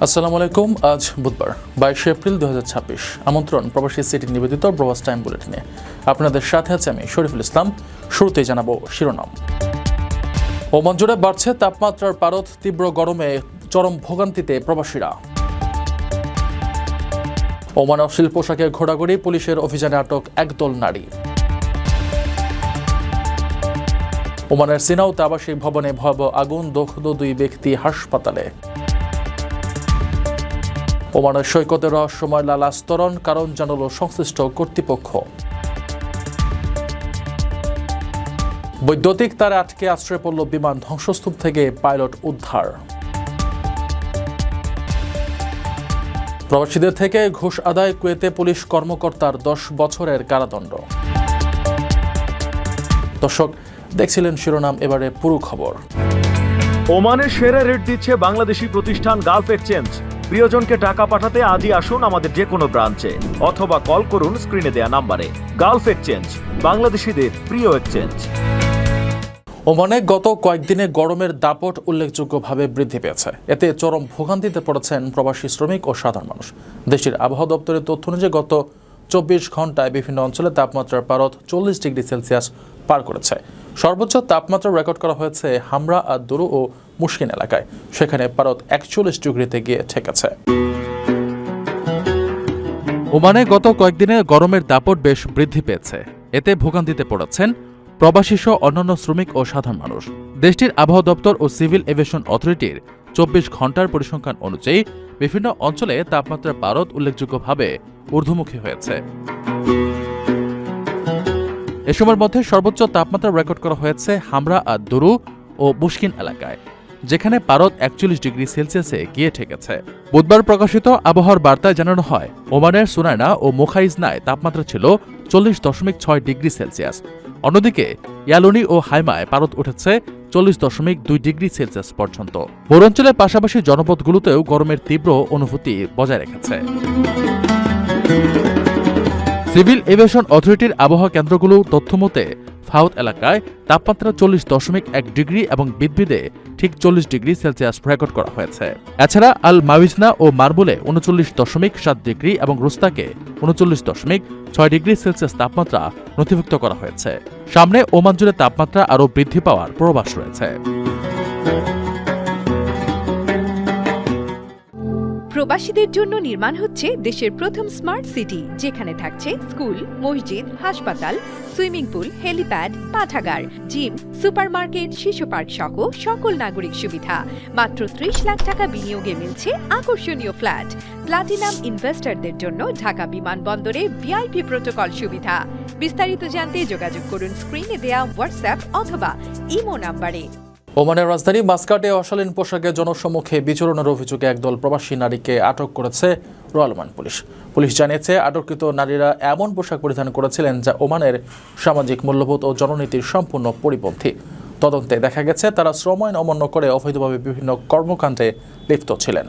আসসালামু আলাইকুম। আজ বুধবার 22 এপ্রিল 2026। আমন্ত্রণ প্রবাসী সিটি নিবেদিত প্রবাস টাইম বুলেটিনে। আপনাদের সাথে আছে আমি শরীফুল ইসলাম। শুরুতেই জানাবো শিরোনাম। ওমান জুড়ে বাড়ছে তাপমাত্রার পারদ, তীব্র গরমে চরম ভোগান্তিতে প্রবাসীরা। ওমান অশ্লীল পোশাকে ঘোরাঘুরি, পুলিশের অভিযানে আটক একদল নারী। ওমানের সিনাউতে আবাসিক ভবনে ভয়াবহ আগুন, দগ্ধ 2 ব্যক্তি হাসপাতালে। ওমানের সৈকতের রহস্যময় লাল আস্তরণ, কারণ জানালো সংশ্লিষ্ট কর্তৃপক্ষ। বৈদ্যুতিক তারে আটকে আশ্রয় পড়ল বিমান, ধ্বংসস্তূপ থেকে পাইলট উদ্ধার। প্রবাসীদের থেকে ঘুষ আদায়, কুয়েতে পুলিশ কর্মকর্তার 10 বছরের কারাদণ্ড। দর্শক, দেখছিলেন শিরোনাম, এবারে পুরো খবর। ওমানের সেরা রেট দিচ্ছে বাংলাদেশি প্রতিষ্ঠান গালফ এক্সচেঞ্জ। প্রিয়জনকে টাকা পাঠাতে আজই আসুন আমাদের যে কোনো ব্রাঞ্চে অথবা কল করুন স্ক্রিনে দেয়া নাম্বারে। গালফ এক্সচেঞ্জ, বাংলাদেশিদের প্রিয় এক্সচেঞ্জ। ওমানে গত কয়েকদিনে গরমের দাপট উল্লেখযোগ্যভাবে বৃদ্ধি পেয়েছে। এতে চরম ভোগান্তিতে পড়েছেন প্রবাসী শ্রমিক ও সাধারণ মানুষ। দেশটির আবহাওয়া দপ্তরের তথ্য অনুযায়ী গত 24 ঘন্টায় বিভিন্ন অঞ্চলে তাপমাত্রার পারদ 40 ডিগ্রি সেলসিয়াস পার করেছে। সর্বোচ্চ তাপমাত্রা রেকর্ড করা হয়েছে হামরা আর দুরু ও মুশকিন এলাকায়। সেখানে পারদ 41 ডিগ্রিতে গিয়ে ঠেকেছে। ওমানে গত কয়েকদিনে গরমের দাপট বেশ বৃদ্ধি পেয়েছে। এতে ভোগান্তিতে পড়েছেন প্রবাসী সহ অন্যান্য শ্রমিক ও সাধারণ মানুষ। দেশটির আবহাওয়া দপ্তর ও সিভিল এভিয়েশন অথরিটির 24 ঘন্টার পরিসংখ্যান অনুযায়ী বিভিন্ন অঞ্চলে তাপমাত্রার পারদ উল্লেখযোগ্যভাবে ঊর্ধ্বমুখী হয়েছে। এ সময়ের মধ্যে সর্বোচ্চ তাপমাত্রা রেকর্ড করা হয়েছে হামরা আর দুরু ও মুশকিন এলাকায়, যেখানে পারদ 41 ডিগ্রি সেলসিয়াসে গিয়ে ঠেকেছে। বুধবার প্রকাশিত আবহাওয়ার বার্তায় জানানো হয়, ওমানের সুনায়না ও মোখাইজনায় তাপমাত্রা ছিল 40.6 ডিগ্রি সেলসিয়াস। অন্যদিকে ইয়ালুনি ও হাইমায় পারদ উঠেছে 40.2 ডিগ্রি সেলসিয়াস পর্যন্ত। পৌরাঞ্চলের পাশাপাশি জনপদগুলোতেও গরমের তীব্র অনুভূতি বজায় রেখেছে। সিভিল এভিয়েশন অথরিটির আবহাওয়া কেন্দ্রগুলো তথ্যমতে ফাউত এলাকায় তাপমাত্রা 40.1 ডিগ্রি এবং বিদবিদে ঠিক 40 ডিগ্রি সেলসিয়াস রেকর্ড করা হয়েছে। এছাড়া আল মাউইজনা ও মার্বুলে 39.7 ডিগ্রি এবং রুস্তাকে 39.6 ডিগ্রি সেলসিয়াস তাপমাত্রা নথিভুক্ত করা হয়েছে। সামনে ওমান জুড়ে তাপমাত্রা আরও বৃদ্ধি পাওয়ার পূর্বাভাস রয়েছে। প্রবাসীদের জন্য নির্মাণ হচ্ছে দেশের প্রথম স্মার্ট সিটি, যেখানে থাকছে স্কুল, মসজিদ, হাসপাতাল, সুইমিং পুল, হেলিপ্যাড, পাঠাগার, জিম, সুপারমার্কেট, শিশু পার্ক সহ সকল নাগরিক সুবিধা। মাত্র 30 লাখ টাকা বিনিয়োগে মিলছে আকর্ষণীয় ফ্ল্যাট। প্লাটিনাম ইনভেস্টরদের জন্য ঢাকা বিমানবন্দরে ভিআইপি প্রোটোকল সুবিধা। বিস্তারিত জানতে যোগাযোগ করুন স্ক্রিনে দেয়া হোয়াটসঅ্যাপ অথবা ইমো নাম্বারে। ওমানের রাজধানী মাস্কাটে অশালীন পোশাকে জনসম্মুখে বিচরণের অভিযোগে একদল প্রবাসী নারীকে আটক করেছে রয়্যাল ওমান পুলিশ। পুলিশ জানিয়েছে, আটককৃত নারীরা এমন পোশাক পরিধান করেছিলেন যা ওমানের সামাজিক মূল্যবোধ ও জননীতির সম্পূর্ণ পরিপন্থী। তদন্তে দেখা গেছে, তারা শ্রম আইন অমান্য করে অবৈধভাবে বিভিন্ন কর্মকাণ্ডে লিপ্ত ছিলেন।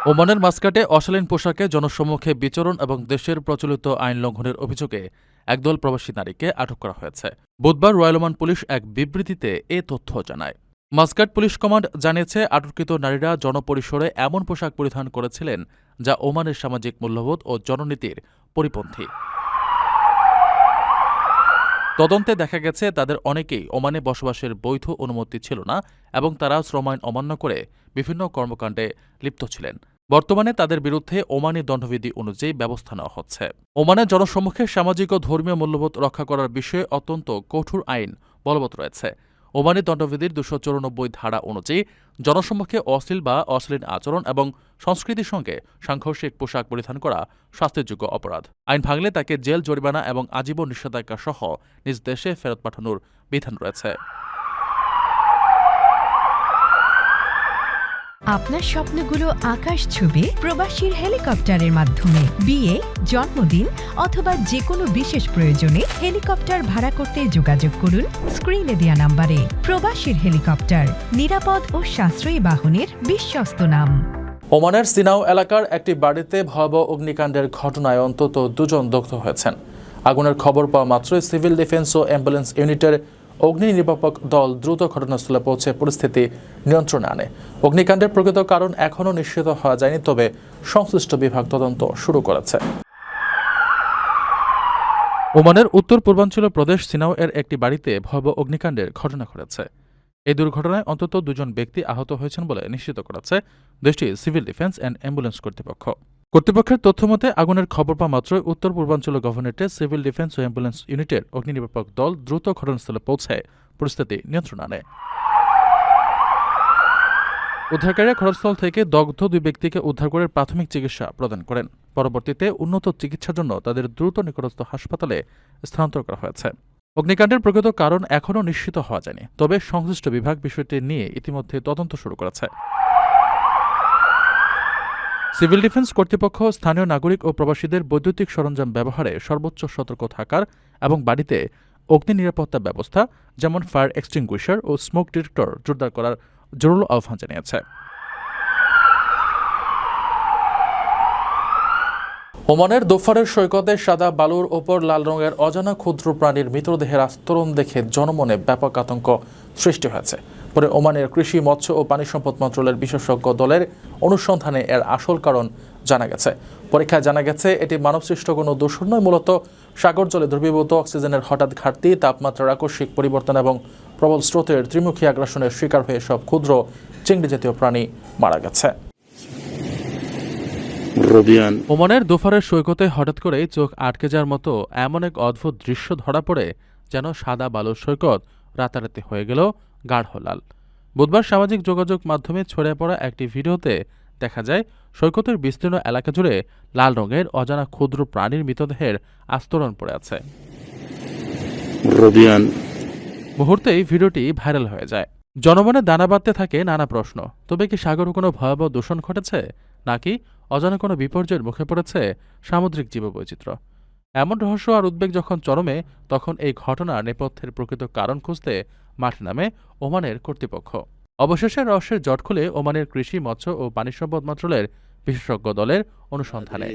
ওমানের মাস্কাটে অশালীন পোশাকে জনসম্মুখে বিচরণ এবং দেশের প্রচলিত আইন লঙ্ঘনের অভিযোগে একদল প্রবাসী নারীকে আটক করা হয়েছে। বুধবার রয়্যাল ওমান পুলিশ এক বিবৃতিতে এ তথ্য জানায়। মাস্কাট পুলিশ কমান্ড জানিয়েছে, আটককৃত নারীরা জনপরিসরে এমন পোশাক পরিধান করেছিলেন যা ওমানের সামাজিক মূল্যবোধ ও জননীতির পরিপন্থী। তদন্তে দেখা গেছে, তাদের অনেকেই ওমানে বসবাসের বৈধ অনুমতি ছিল না এবং তারা শ্রম আইন অমান্য করে বিভিন্ন কর্মকাণ্ডে লিপ্ত ছিলেন। বর্তমানে তাদের বিরুদ্ধে ওমানি দণ্ডবিধি অনুযায়ী ব্যবস্থা নেওয়া হচ্ছে। ওমানের জনসম্মুখে সামাজিক ও ধর্মীয় মূল্যবোধ রক্ষা করার বিষয়ে অত্যন্ত কঠোর আইন বলবৎ রয়েছে। ওমানি দণ্ডবিধির 294 ধারা অনুযায়ী জনসম্মুখে অশ্লীল বা অশ্লীল আচরণ এবং সংস্কৃতির সঙ্গে সাংঘর্ষিক পোশাক পরিধান করা শাস্তিযোগ্য অপরাধ। আইন ভাঙলে তাকে জেল, জরিমানা এবং আজীবন নিষেধাজ্ঞা সহ নিজ দেশে ফেরত পাঠানোর বিধান রয়েছে। আপনার স্বপ্নগুলো আকাশ ছুবে প্রবাসীর হেলিকপ্টারের মাধ্যমে। বিয়ে, জন্মদিন অথবা যে কোনো বিশেষ প্রয়োজনে হেলিকপ্টার ভাড়া করতে যোগাযোগ করুন স্ক্রিনে দেয়া নাম্বারে। প্রবাসীর হেলিকপ্টার, নিরাপদ ও সাশ্রয়ী বাহনের বিশ্বস্ত নাম। ওমানের সিনাউ এলাকার একটি বাড়িতে ভয়াবহ অগ্নিকাণ্ডের ঘটনায় অন্তত 2 জন দগ্ধ হয়েছেন। আগুনের খবর পাওয়া মাত্রই সিভিল ডিফেন্স ও অ্যাম্বুলেন্স ইউনিটের অগ্নি নির্বাপক দল দ্রুত ঘটনাস্থলে পৌঁছে পরিস্থিতি নিয়ন্ত্রণে আনে। অগ্নিকাণ্ডের প্রকৃত কারণ এখনও নিশ্চিত হওয়া যায়নি, তবে সংশ্লিষ্ট বিভাগ তদন্ত শুরু করেছে। ওমানের উত্তর পূর্বাঞ্চল প্রদেশ সিনাও এর একটি বাড়িতে ভয়াবহ অগ্নিকাণ্ডের ঘটনা ঘটেছে। এই দুর্ঘটনায় অন্তত 2 জন ব্যক্তি আহত হয়েছেন বলে নিশ্চিত করেছে দেশটির সিভিল ডিফেন্স অ্যান্ড অ্যাম্বুলেন্স কর্তৃপক্ষ। কর্তৃপক্ষের তথ্যমতে আগুনের খবর পাওয়া মাত্রই উত্তর পূর্বাঞ্চল গভর্নরেটের সিভিল ডিফেন্স ও অ্যাম্বুলেন্স ইউনিটের অগ্নি নির্বাপক দল দ্রুত ঘটনাস্থলে পৌঁছায় পরিস্থিতি নিয়ন্ত্রণে আনে। উদ্ধারকারীরা ঘটনাস্থল থেকে দগ্ধ 2 ব্যক্তিকে উদ্ধার করে প্রাথমিক চিকিৎসা প্রদান করেন। পরবর্তীতে উন্নত চিকিৎসার জন্য তাদের দ্রুত নিকটস্থ হাসপাতালে স্থানান্তর করা হয়েছে। অগ্নিকাণ্ডের প্রকৃত কারণ এখনও নিশ্চিত হওয়া যায়নি, তবে সংশ্লিষ্ট বিভাগ বিষয়টি নিয়ে ইতিমধ্যে তদন্ত শুরু করেছে। সিভিল ডিফেন্স কর্তৃপক্ষ স্থানীয় নাগরিক ও প্রবাসীদের বৈদ্যুতিক সরঞ্জাম ব্যবহারে সর্বোচ্চ সতর্ক থাকার এবং বাড়িতে অগ্নি নিরাপত্তা ব্যবস্থা যেমন ফায়ার এক্সটিংগুইশার ও স্মোক ডিটেক্টর জোরদার করার জোরালো আহ্বান জানিয়েছে। ওমানের দোফারের সৈকতে সাদা বালুর ওপর লাল রঙের অজানা ক্ষুদ্র প্রাণীর মৃতদেহের আস্তরণ দেখে জনমনে ব্যাপক আতঙ্ক সৃষ্টি হয়েছে। পরে ওমানের কৃষি, মৎস্য ও পানি সম্পদ মন্ত্রণালয়ের বিশেষজ্ঞ দলের অনুসন্ধানে এর আসল কারণ জানা গেছে। পরীক্ষায় জানা গেছে এটি মানবসৃষ্ট কোনো দূষণ নয়, মূলত সাগর জলে দ্রবীভূত অক্সিজেনের হঠাৎ ঘাটতি, তাপমাত্রার আকস্মিক পরিবর্তন এবং প্রবল স্রোতের ত্রিমুখী আগ্রাসনের শিকার হয়ে সব ক্ষুদ্র চিংড়ি জাতীয় প্রাণী মারা গেছে। ওমানের দোফারের সৈকতে হঠাৎ করেই চোখ আটকে যাওয়ার মতো এমন এক অদ্ভুত দৃশ্য ধরা পড়ে যেন সাদা বালুর সৈকত রাতারাতি হয়ে গেল গাঢ় লাল। বুধবার সামাজিক যোগাযোগ মাধ্যমে ছড়িয়ে পড়া একটি ভিডিওতে দেখা যায় সৈকতের বিস্তীর্ণ এলাকা জুড়ে লাল রঙের অজানা ক্ষুদ্র প্রাণীর মৃতদেহের আস্তরণ পড়ে আছে। মুহূর্তেই ভিডিওটি ভাইরাল হয়ে যায়। জনমনে দানা বাঁধতে থাকে নানা প্রশ্ন। তবে কি সাগরে কোনো ভয়াবহ দূষণ ঘটেছে, নাকি অজানা কোনো বিপর্যয়ের মুখে পড়েছে সামুদ্রিক জীববৈচিত্র্য? এমন রহস্য আর উদ্বেগ যখন চরমে, তখন এই ঘটনার নেপথ্যের প্রকৃত কারণ খুঁজতে মাঠে নামে ওমানের কর্তৃপক্ষ। অবশেষে রহস্যের জট খুলে ওমানের কৃষি, মৎস্য ও পানি সম্পদ মন্ত্রণালয়ের বিশেষজ্ঞ দলের অনুসন্ধানে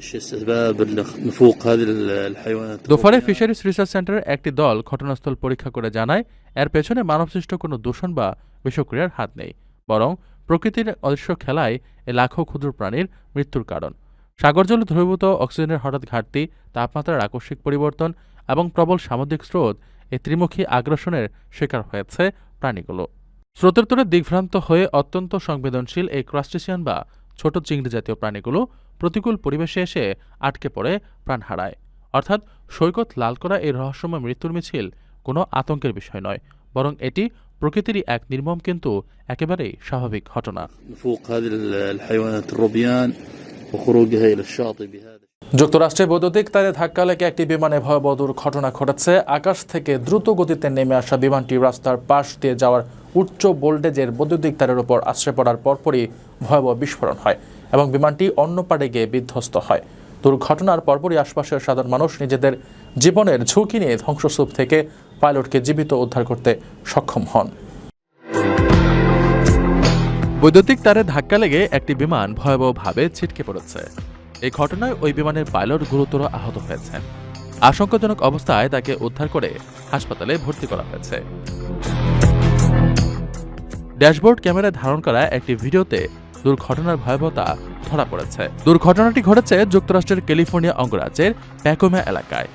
দোফারে ফিশারিজ রিসার্চ সেন্টারের একটি দল ঘটনাস্থল পরীক্ষা করে জানায় এর পেছনে মানবসৃষ্ট কোনো দূষণ বা বিষক্রিয়ার হাত নেই, বরং প্রকৃতির অদৃশ্য খেলায় এ লাখো ক্ষুদ্র প্রাণীর মৃত্যুর কারণ। সাগর জলে দ্রবীভূত অক্সিজেনের হঠাৎ ঘাটতি, তাপমাত্রার আকস্মিক পরিবর্তন এবং প্রবল সামুদ্রিক স্রোত, এই ত্রিমুখী আগ্রাসনের শিকার হয়েছে প্রাণীগুলো। স্রোতের তোড়ে দিগ্ভ্রান্ত হয়ে অত্যন্ত সংবেদনশীল এই ক্রাস্টেসিয়ান বা ছোট চিংড়ি জাতীয় প্রাণীগুলো প্রতিকূল পরিবেশে এসে আটকে পড়ে প্রাণ হারায়। অর্থাৎ সৈকত লাল করা এই রহস্যময় মৃত্যুর মিছিল কোনো আতঙ্কের বিষয় নয়, বরং এটি প্রকৃতিরই এক নির্মম কিন্তু একেবারেই স্বাভাবিক ঘটনা। যুক্তরাষ্ট্রে বৈদ্যুতিক তারে ধাক্কা লেগে একটি বিমানে ভয়াবহ দুর্ঘটনা ঘটেছে। আকাশ থেকে দ্রুত গতিতে নেমে আসা বিমানটি রাস্তার পাশ দিয়ে যাওয়ার উচ্চ ভোল্টেজের বৈদ্যুতিক তারের উপর আশ্রয় পড়ার পরপরই ভয়াবহ বিস্ফোরণ হয় এবং বিমানটি অন্য পাড়ে গিয়ে বিধ্বস্ত হয়। দুর্ঘটনার পরপরই আশপাশের সাধারণ মানুষ নিজেদের জীবনের ঝুঁকি নিয়ে ধ্বংসস্তূপ থেকে পাইলটকে জীবিত উদ্ধার করতে সক্ষম হন। বৈদ্যুতিক তারে ধাক্কা লেগে একটি বিমান ভয়াবহভাবে ছিটকে পড়েছে। এই ঘটনায় ওই বিমানের পাইলট গুরুতর আহত হয়েছেন। আশঙ্কাজনক অবস্থায় তাকে উদ্ধার করে হাসপাতালে ভর্তি করা হয়েছে। ড্যাশবোর্ড ক্যামেরায় ধারণ করা একটি ভিডিওতে দুর্ঘটনার ভয়াবহতা ধরা পড়েছে। দুর্ঘটনাটি ঘটেছে যুক্তরাষ্ট্রের ক্যালিফোর্নিয়া অঙ্গরাজ্যের প্যাকোমা এলাকায়।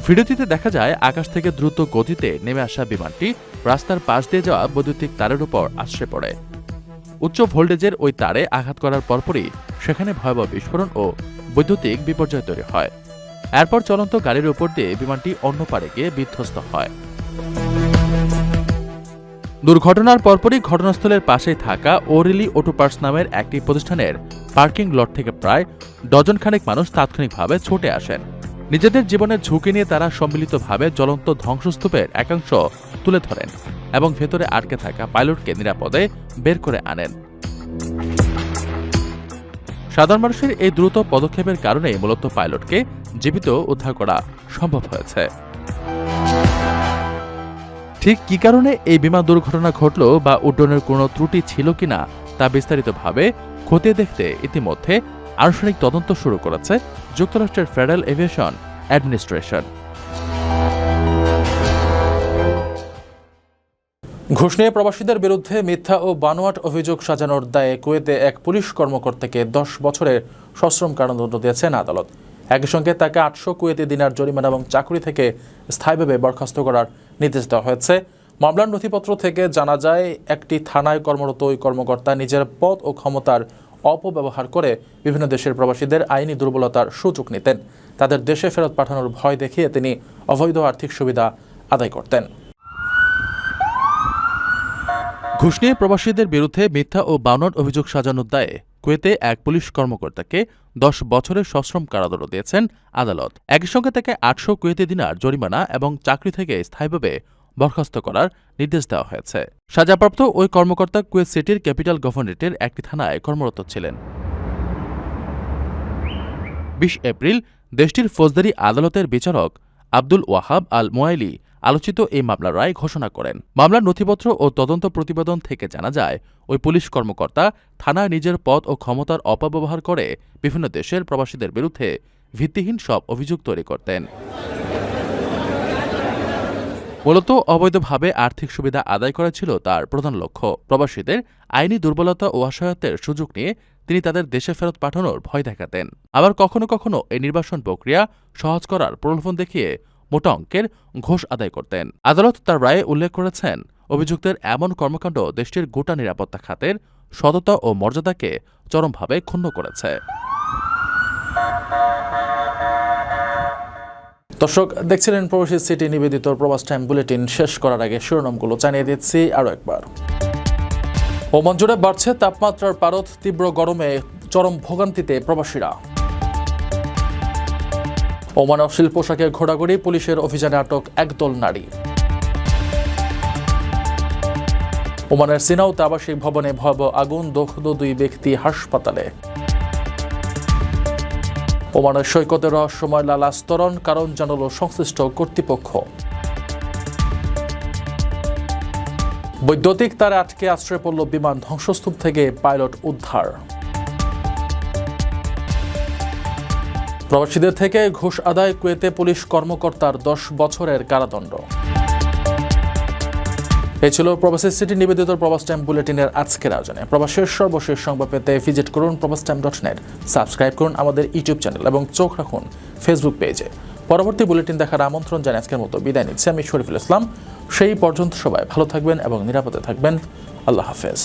ভিডিওটিতে দেখা যায় আকাশ থেকে দ্রুত গতিতে নেমে আসা বিমানটি রাস্তার পাশ দিয়ে যাওয়া বৈদ্যুতিক তারের উপর আশ্রয় পড়ে। উচ্চ ভোল্টেজের ওই তারে আঘাত করার পরপরই সেখানে ভয়াবহ বিস্ফোরণ ও বৈদ্যুতিক বিপর্যয় তৈরি হয়। এরপর চলন্ত গাড়ির উপর দিয়ে বিমানটি অন্য পাড়ে গিয়ে বিধ্বস্ত হয়। দুর্ঘটনার পরপরই ঘটনাস্থলের পাশেই থাকা ওরেলি অটো পার্টস নামের একটি প্রতিষ্ঠানের পার্কিং লট থেকে প্রায় ডজনখানেক মানুষ তাৎক্ষণিকভাবে ছুটে আসেন। নিজেদের জীবনের ঝুঁকি নিয়ে তারা সম্মিলিতভাবে জ্বলন্ত ধ্বংসস্তূপের একাংশ তুলে ধরেন এবং ভেতরে আটকে থাকা পাইলটকে নিরাপদে বের করে আনেন। সাধারণ মানুষের এই দ্রুত পদক্ষেপের কারণেই মূলত পাইলটকে জীবিত উদ্ধার করা সম্ভব হয়েছে। ঠিক কী কারণে এই বিমান দুর্ঘটনা ঘটল বা উড্ডয়নের কোনো ত্রুটি ছিল কিনা তা বিস্তারিতভাবে খতিয়ে দেখতে ইতিমধ্যে আনুষ্ঠানিক তদন্ত শুরু করেছে যুক্তরাষ্ট্রের ফেডারেল এভিয়েশন অ্যাডমিনিস্ট্রেশন। ঘুষ নিয়ে প্রবাসীদের বিরুদ্ধে মিথ্যা ও বানোয়াট অভিযোগ সাজানোর দায়ে কুয়েতে এক পুলিশ কর্মকর্তাকে 10 বছরের সশ্রম কারাদণ্ড দিয়েছেন আদালত। একই সঙ্গে তাকে 800 কুয়েতি দিনার জরিমানা এবং চাকরি থেকে স্থায়ীভাবে বরখাস্ত করার নির্দেশ দেওয়া হয়েছে। মামলার নথিপত্র থেকে জানা যায়, একটি থানায় কর্মরত ওই কর্মকর্তা নিজের পদ ও ক্ষমতার অপব্যবহার করে বিভিন্ন দেশের প্রবাসীদের আইনি দুর্বলতার সুযোগ নিতেন। তাদের দেশে ফেরত পাঠানোর ভয় দেখিয়ে তিনি অবৈধ আর্থিক সুবিধা আদায় করতেন। ঘুষ নিয়ে প্রবাসীদের বিরুদ্ধে মিথ্যা ও বানোয়াট অভিযোগ সাজানোর দায়ে কুয়েতে এক পুলিশ কর্মকর্তাকে 10 বছরের সশ্রম কারাদণ্ড দিয়েছেন আদালত। একই সঙ্গে তাকে 800 কুয়েতি দিনার জরিমানা এবং চাকরি থেকে স্থায়ীভাবে বরখাস্ত করার নির্দেশ দেওয়া হয়েছে। সাজাপ্রাপ্ত ওই কর্মকর্তা কুয়েত সিটির ক্যাপিটাল গভর্নরেটের একটি থানায় কর্মরত ছিলেন। 20 এপ্রিল দেশটির ফৌজদারি আদালতের বিচারক আব্দুল ওয়াহাব আল মোয়াইলি আলোচিত এই মামলার রায় ঘোষণা করেন। মামলার নথিপত্র ও তদন্ত প্রতিবেদন থেকে জানা যায়, ওই পুলিশ কর্মকর্তা থানায় নিজের পদ ও ক্ষমতার অপব্যবহার করে বিভিন্ন দেশের প্রবাসীদের বিরুদ্ধে ভিত্তিহীন সব অভিযোগ তৈরি করতেন। মূলত অবৈধভাবে আর্থিক সুবিধা আদায় করা ছিল তার প্রধান লক্ষ্য। প্রবাসীদের আইনি দুর্বলতা ও অসহায়তার সুযোগ নিয়ে তিনি তাদের দেশে ফেরত পাঠানোর ভয় দেখাতেন। আবার কখনো কখনো এই নির্বাসন প্রক্রিয়া সহজ করার প্রলোভন দেখিয়ে মোটা অঙ্কের ঘুষ আদায় করতেন। আদালত তার রায়ে উল্লেখ করেছেন, অভিযুক্তের এমন কর্মকাণ্ড দেশটির গোটা নিরাপত্তা খাতের সততা ও মর্যাদাকে চরমভাবে ক্ষুণ্ণ করেছে। দর্শক, দেখছিলেন প্রবাসী সিটি নিবেদিত প্রবাস টাইম বুলেটিন। শেষ করার আগে শিরোনামগুলো জানিয়ে দিচ্ছি আরও একবার। ওমান জুড়ে বাড়ছে তাপমাত্রার পারদ, তীব্র গরমে চরম ভোগান্তিতে প্রবাসীরা। ওমান অশ্লীল পোশাকে ঘোরাঘুরি, পুলিশের অভিযানে আটক একদল নারী। ওমানের সিনাউতে আবাসিক ভবনে ভয়াবহ আগুন, দগ্ধ 2 ব্যক্তি হাসপাতালে। ওমানের সৈকতের রহস্যময় লাল আস্তরণ, কারণ জানালো সংশ্লিষ্ট কর্তৃপক্ষ। বৈদ্যুতিক তারে আটকে আশ্রয় পড়ল বিমান, ধ্বংসস্তূপ থেকে পাইলট উদ্ধার। প্রবাসীদের থেকে ঘুষ আদায়, কুয়েতে পুলিশ কর্মকর্তার 10 বছরের কারাদণ্ড। এই ছিল প্রবাসী সিটি নিবেদিত প্রবাস টাইম বুলেটিনের আজকের আয়োজনে। প্রবাসের সর্বশেষ সংবাদ পেতে ভিজিট করুন probastimes.net, সাবস্ক্রাইব করুন আমাদের ইউটিউব চ্যানেল এবং চোখ রাখুন ফেসবুক পেজে। পরবর্তী বুলেটিন দেখার আমন্ত্রণ জানিয়ে আজকের মতো বিদায় নিচ্ছি আমি শরীফুল ইসলাম। সেই পর্যন্ত সবাই ভালো থাকবেন এবং নিরাপদে থাকবেন। আল্লাহ হাফেজ।